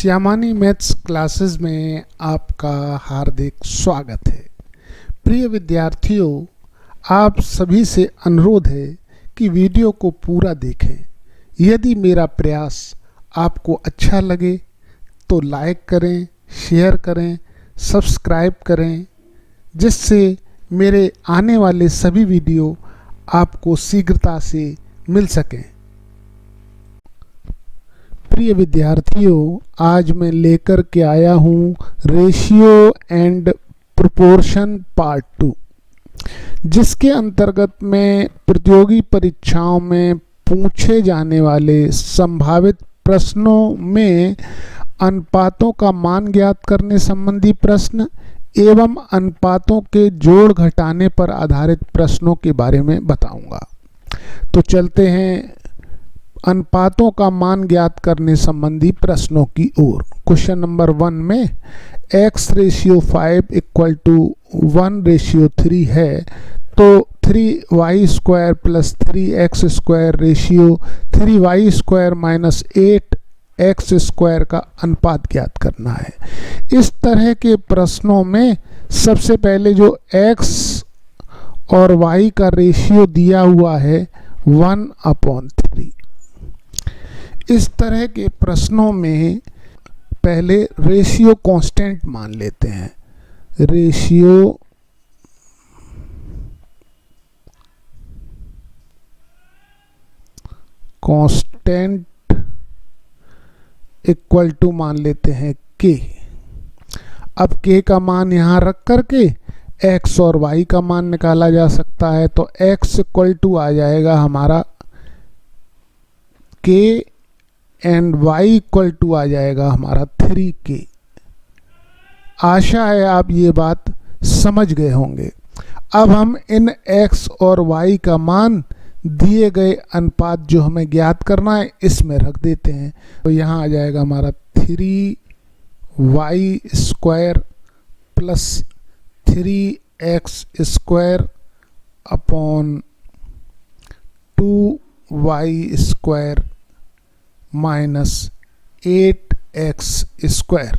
श्यामानी maths classes में आपका हार्दिक स्वागत है। प्रिय विद्यार्थियों, आप सभी से अनुरोध है कि वीडियो को पूरा देखें। यदि मेरा प्रयास आपको अच्छा लगे तो लाइक करें, शेयर करें, सब्सक्राइब करें, जिससे मेरे आने वाले सभी वीडियो आपको शीघ्रता से मिल सकें। प्रिय विद्यार्थियों, आज मैं लेकर के आया हूँ रेशियो एंड प्रोपोर्शन पार्ट 2, जिसके अंतर्गत मैं प्रतियोगी परीक्षाओं में पूछे जाने वाले संभावित प्रश्नों में अनुपातों का मान ज्ञात करने संबंधी प्रश्न एवं अनुपातों के जोड़ घटाने पर आधारित प्रश्नों के बारे में बताऊंगा। तो चलते हैं अनुपातों का मान ज्ञात करने संबंधी प्रश्नों की ओर। क्वेश्चन नंबर 1 में x/5 इक्वल टू 1/3 है, तो 3y² plus 3x² ratio 3y² minus 8x² का अनुपात ज्ञात करना है। इस तरह के प्रश्नों में सबसे पहले जो x और y का रेशियो दिया हुआ है 1/3। इस तरह के प्रश्नों में पहले रेशियो कांस्टेंट मान लेते हैं। रेशियो कांस्टेंट इक्वल टू मान लेते हैं k। अब k का मान यहाँ रख करके x और y का मान निकाला जा सकता है। तो x इक्वल टू आ जाएगा हमारा k and y equal to आ जाएगा हमारा 3k। आशा है आप ये बात समझ गए होंगे। अब हम इन x और y का मान दिए गए अनुपात जो हमें ज्ञात करना है इसमें रख देते हैं। तो यहाँ आ जाएगा हमारा 3y² plus 3x² upon 2y² minus 8x²।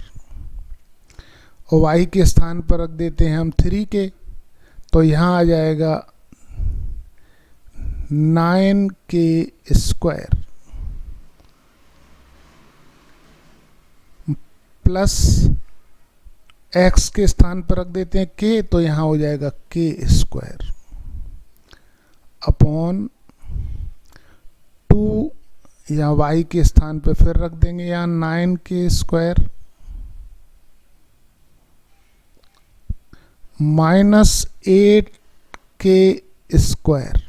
और y के स्थान पर रख देते हैं हम 3k। तो यहाँ आ जाएगा 9k² प्लस x के स्थान पर रख देते हैं k। तो यहाँ हो जाएगा k² अपॉन 2 या y के स्थान पे फिर रख देंगे यहाँ 9k² माइनस 8k²।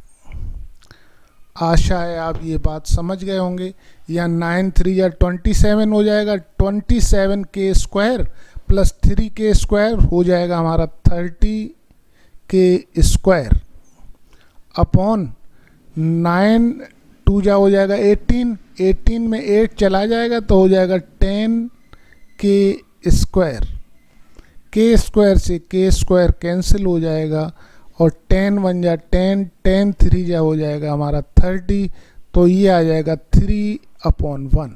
आशा है आप ये बात समझ गए होंगे। यहाँ 9 3 या 27 हो जाएगा। 27k² प्लस 3k² हो जाएगा हमारा 30k² अपॉन 9 2 जा हो जाएगा 18। 18 में 8 चला जाएगा तो हो जाएगा 10k²। k² से k² कैंसिल हो जाएगा और 10 1 जा 10, 10 3 जा हो जाएगा हमारा 30। तो ये आ जाएगा 3/1।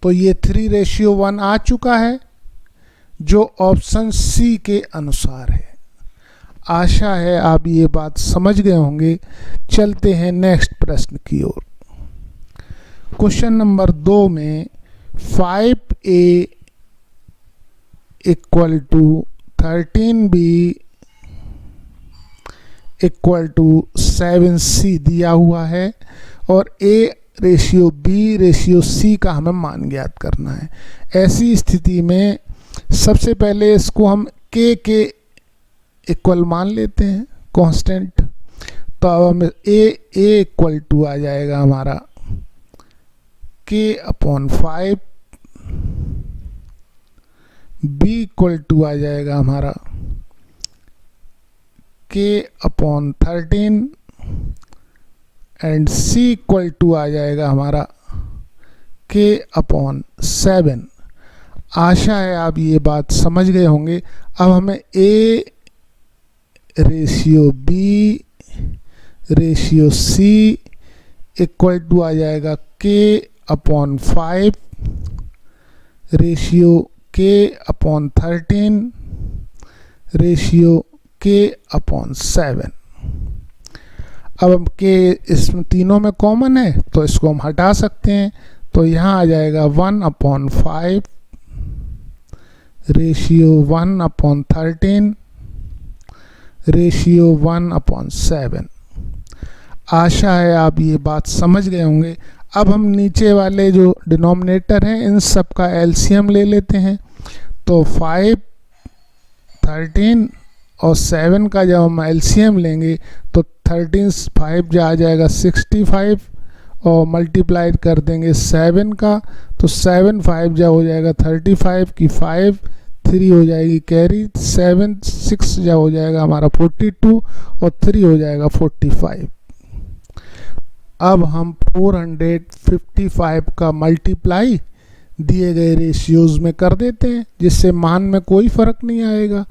तो ये 3:1 आ चुका है जो ऑप्शन सी के अनुसार है। आशा है आप ये बात समझ गए होंगे। चलते हैं नेक्स्ट प्रश्न की ओर। क्वेश्चन नंबर 2 में 5a equal to 13b equal to 7c दिया हुआ है और a/b/c का हमें मान ज्ञात करना है। ऐसी स्थिति में सबसे पहले इसको हम k के इक्वल मान लेते हैं कांस्टेंट। तो अब हमें a इक्वल टू आ जाएगा हमारा k/5, b इक्वल टू आ जाएगा हमारा k/13 and c equal to आ जाएगा हमारा k/7। आशा है आप ये बात समझ गए होंगे। अब हमें a/b/c इक्वल टू आ जाएगा k/5 रेशियो के अपॉन 13 रेशियो के अपॉन 7। अब हम के इसमें तीनों में कॉमन है तो इसको हम हटा सकते हैं, तो यहाँ आ जाएगा 1/5 रेशियो 1/13 रेशियो 1/7। आशा है आप ये बात समझ गए होंगे। अब हम नीचे वाले जो डिनोमिनेटर हैं इन सब का एलसीएम ले लेते हैं, तो 5, 13 और 7 का जब हम एलसीएम लेंगे तो 13 5 जा आ जाएगा 65 और मल्टीप्लाई कर देंगे 7 का, तो 7 5 जा हो जाएगा 35 की 5 3 हो जाएगी कैरी, 7 6 जा हो जाएगा हमारा 42 और 3 हो जाएगा 45। अब हम 455 का मल्टीप्लाई दिए गए रेशियोज में कर देते हैं, जिससे मान में कोई फर्क नहीं आएगा।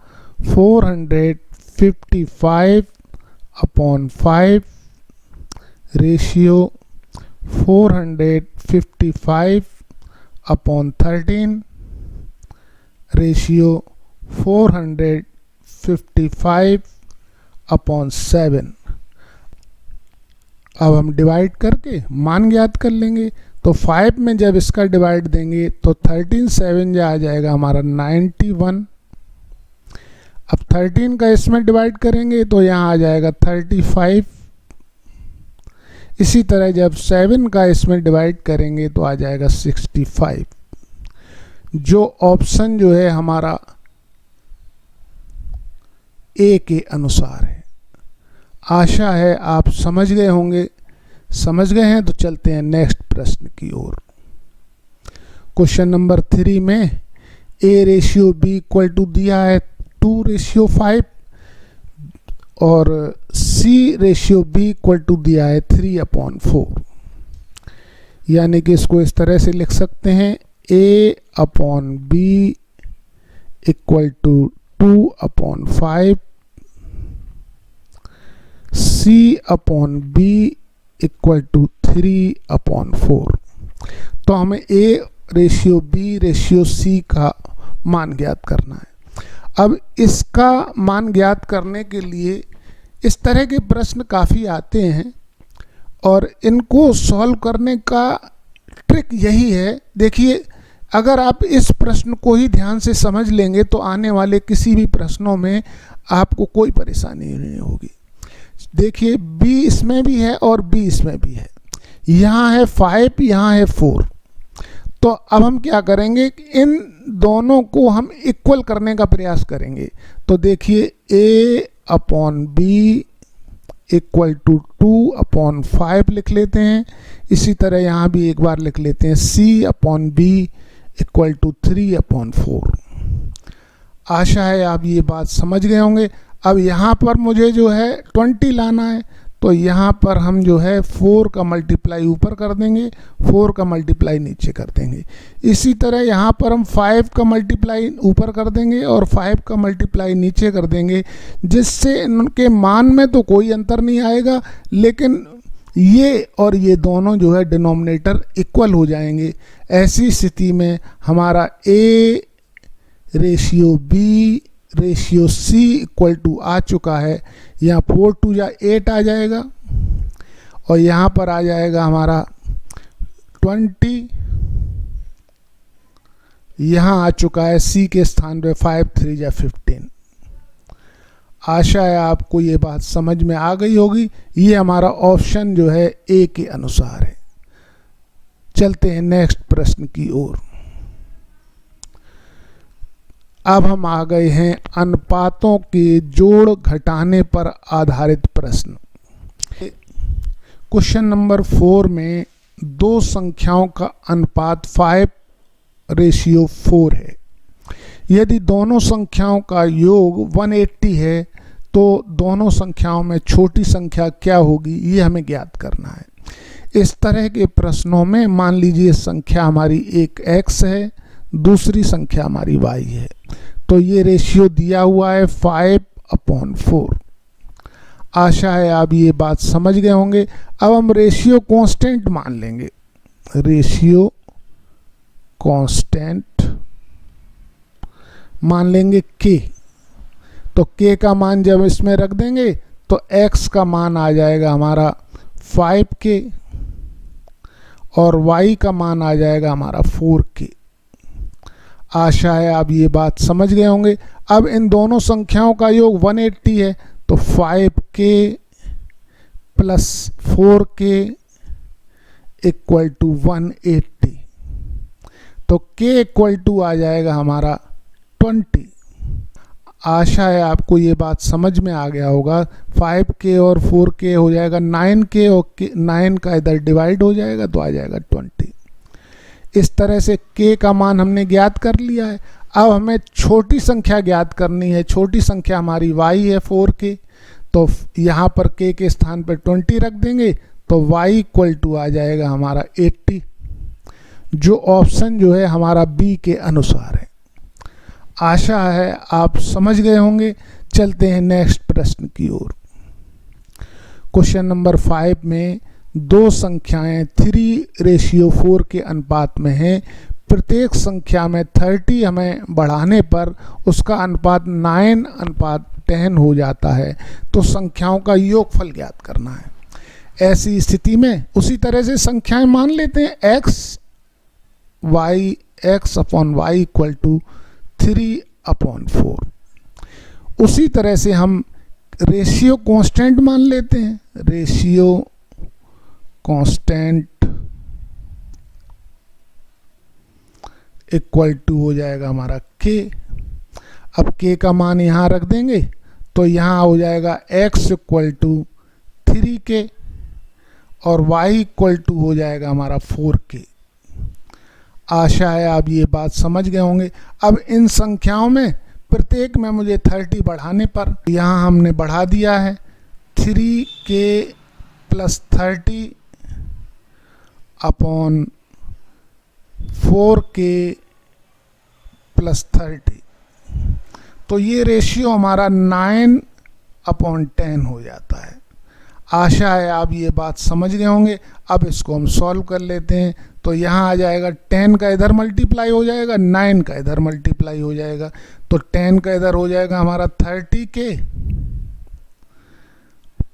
455/5 रेशियो 455/13 रेशियो 455/7। अब हम डिवाइड करके मान ज्ञात कर लेंगे, तो 5 में जब इसका डिवाइड देंगे तो 13 7 जा आ जाएगा हमारा 91। अब 13 का इसमें डिवाइड करेंगे तो यहाँ आ जाएगा 35। इसी तरह जब 7 का इसमें डिवाइड करेंगे तो आ जाएगा 65। जो ऑप्शन जो है हमारा ए के अनुसार है। आशा है आप समझ गए होंगे। समझ गए हैं तो चलते हैं नेक्स्ट प्रश्न की ओर। क्वेश्चन नंबर 3 में A ratio B equal to दिया है 2:5 और C ratio B equal to दिया है 3/4। यानी कि इसको इस तरह से लिख सकते हैं A/B equal to 2/5 C/B equal to 3/4। तो हमें A ratio B ratio C का मान ज्ञात करना है। अब इसका मान ज्ञात करने के लिए इस तरह के प्रश्न काफ़ी आते हैं और इनको सॉल्व करने का ट्रिक यही है। देखिए, अगर आप इस प्रश्न को ही ध्यान से समझ लेंगे तो आने वाले किसी भी प्रश्नों में आपको कोई परेशानी नहीं होगी। देखिए, B इसमें भी है और B इसमें भी है। यहाँ है 5, यहाँ है 4। तो अब हम क्या करेंगे, इन दोनों को हम इक्वल करने का प्रयास करेंगे। तो देखिए A/B इक्वल टू 2/5 लिख लेते हैं। इसी तरह यहाँ भी एक बार लिख लेते हैं C/B इक्वल टू 3/4। आशा है आप ये बात समझ गए होंगे। अब यहाँ पर मुझे जो है 20 लाना है, तो यहाँ पर हम जो है 4 का मल्टीप्लाई ऊपर कर देंगे, 4 का मल्टीप्लाई नीचे कर देंगे। इसी तरह यहाँ पर हम 5 का मल्टीप्लाई ऊपर कर देंगे और 5 का मल्टीप्लाई नीचे कर देंगे, जिससे इनके मान में तो कोई अंतर नहीं आएगा, लेकिन ये और ये दोनों जो है डिनोमिनेटर इक्वल हो जाएंगे। ऐसी स्थिति में हमारा A ratio B ratio C equal to आ चुका है। यहाँ 4 2 जा 8 आ जाएगा और यहाँ पर आ जाएगा हमारा 20। यहाँ आ चुका है C के स्थान पे 5 3 जा 15। आशा है आपको ये बात समझ में आ गई होगी। ये हमारा ऑप्शन जो है A के अनुसार है। चलते हैं नेक्स्ट प्रश्न की ओर। अब हम आ गए हैं अनुपातों के जोड़ घटाने पर आधारित प्रश्न। क्वेश्चन नंबर 4 में दो संख्याओं का अनुपात 5:4 है। यदि दोनों संख्याओं का योग 180 है तो दोनों संख्याओं में छोटी संख्या क्या होगी, ये हमें ज्ञात करना है। इस तरह के प्रश्नों में मान लीजिए संख्या हमारी एक x है, दूसरी संख्या हमारी y है, तो ये रेशियो दिया हुआ है 5/4। आशा है आप ये बात समझ गए होंगे। अब हम रेशियो कांस्टेंट मान लेंगे। रेशियो कांस्टेंट मान लेंगे k। तो k का मान जब इसमें रख देंगे तो x का मान आ जाएगा हमारा 5k और y का मान आ जाएगा हमारा 4k। आशा है आप ये बात समझ गए होंगे। अब इन दोनों संख्याओं का योग 180 है, तो 5k plus 4k equal to 180। तो k इक्वल टू आ जाएगा हमारा 20। आशा है आपको ये बात समझ में आ गया होगा। 5k और 4k हो जाएगा 9k और 9 का इधर डिवाइड हो जाएगा तो आ जाएगा 20। इस तरह से k का मान हमने ज्ञात कर लिया है। अब हमें छोटी संख्या ज्ञात करनी है। छोटी संख्या हमारी y है 4k, तो यहाँ पर k के स्थान पर 20 रख देंगे तो y इक्वल टू आ जाएगा हमारा 80, जो ऑप्शन जो है हमारा बी के अनुसार है। आशा है आप समझ गए होंगे। चलते हैं नेक्स्ट प्रश्न की ओर। क्वेश्चन नंबर 5 में दो संख्याएं 3:4 के अनुपात में हैं। प्रत्येक संख्या में 30 हमें बढ़ाने पर उसका अनुपात 9:10 हो जाता है। तो संख्याओं का योगफल ज्ञात करना है। ऐसी स्थिति में उसी तरह से संख्याएं मान लेते हैं। x upon y equal to 3/4। उसी तरह से हम रेशियो कांस्टेंट मान लेते हैं। रेशियो कांस्टेंट इक्वल टू हो जाएगा हमारा k। अब k का मान यहाँ रख देंगे तो यहाँ हो जाएगा x इक्वल टू 3k और y इक्वल टू हो जाएगा हमारा 4k। आशा है आप ये बात समझ गए होंगे। अब इन संख्याओं में प्रत्येक में मुझे 30 बढ़ाने पर यहाँ हमने बढ़ा दिया है 3k plus 30 upon 4k plus 30। तो ये रेशियो हमारा 9/10 हो जाता है। आशा है आप ये बात समझ गए होंगे। अब इसको हम सॉल्व कर लेते हैं। तो यहाँ आ जाएगा 10 का इधर मल्टीप्लाई हो जाएगा, 9 का इधर मल्टीप्लाई हो जाएगा। तो 10 का इधर हो जाएगा हमारा 30k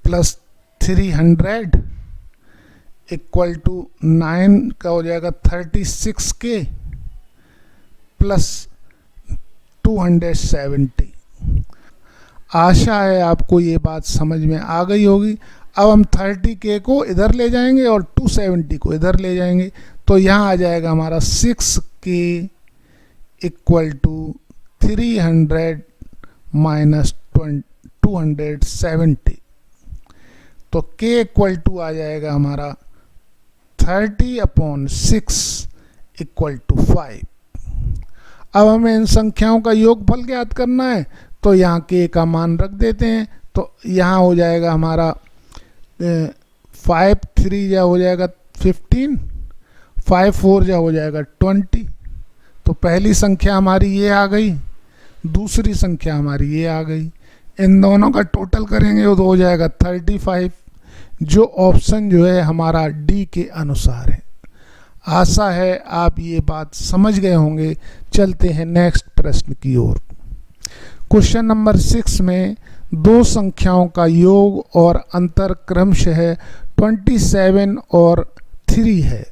प्लस 300 इक्वल टू 9 का हो जाएगा 36k प्लस 270। आशा है आपको ये बात समझ में आ गई होगी। अब हम 30k को इधर ले जाएंगे और 270 को इधर ले जाएंगे। तो यहाँ आ जाएगा हमारा 6k इक्वल टू 300 माइनस 270। तो k इक्वल टू आ जाएगा हमारा 30/6 इक्वल टू 5। अब हमें इन संख्याओं का योगफल ज्ञात करना है। तो यहाँ k का मान रख देते हैं। तो यहाँ हो जाएगा हमारा 5 3 जा हो जाएगा 15, 5 4 जा हो जाएगा 20। तो पहली संख्या हमारी ये आ गई, दूसरी संख्या हमारी ये आ गई। इन दोनों का टोटल करेंगे तो हो जाएगा 35, जो ऑप्शन जो है हमारा डी के अनुसार है। आशा है आप ये बात समझ गए होंगे। चलते हैं नेक्स्ट प्रश्न की ओर। क्वेश्चन नंबर 6 में दो संख्याओं का योग और अंतर क्रमशः 27 और 3 है।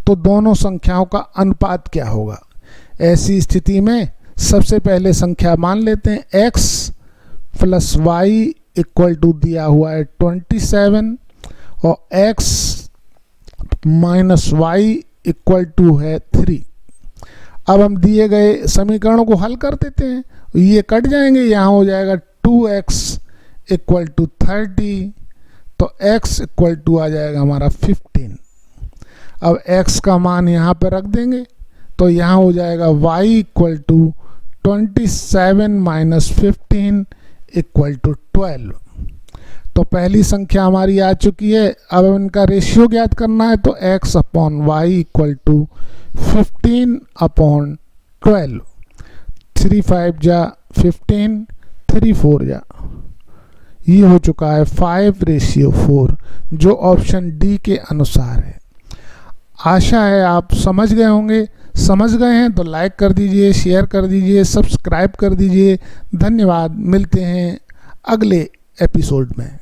तो दोनों संख्याओं का अनुपात क्या होगा। ऐसी स्थिति में सबसे पहले संख्या मान लेते हैं। x plus y equal to दिया हुआ है 27 और x minus y equal to है 3। अब हम दिए गए समीकरणों को हल कर देते हैं। ये कट जाएंगे, यहाँ हो जाएगा 2x इक्वल टू 30। तो x इक्वल टू आ जाएगा हमारा 15। अब x का मान यहाँ पर रख देंगे तो यहाँ हो जाएगा y equal to 27 minus 15 equal to 12। तो पहली संख्या हमारी आ चुकी है। अब इनका रेशियो ज्ञात करना है। तो x upon y equal to 15/12। 3 5 जा 15, 3 4 जा, ये हो चुका है 5:4, जो ऑप्शन डी के अनुसार है। आशा है आप समझ गए होंगे। समझ गए हैं तो लाइक कर दीजिए, शेयर कर दीजिए, सब्सक्राइब कर दीजिए। धन्यवाद। मिलते हैं अगले एपिसोड में।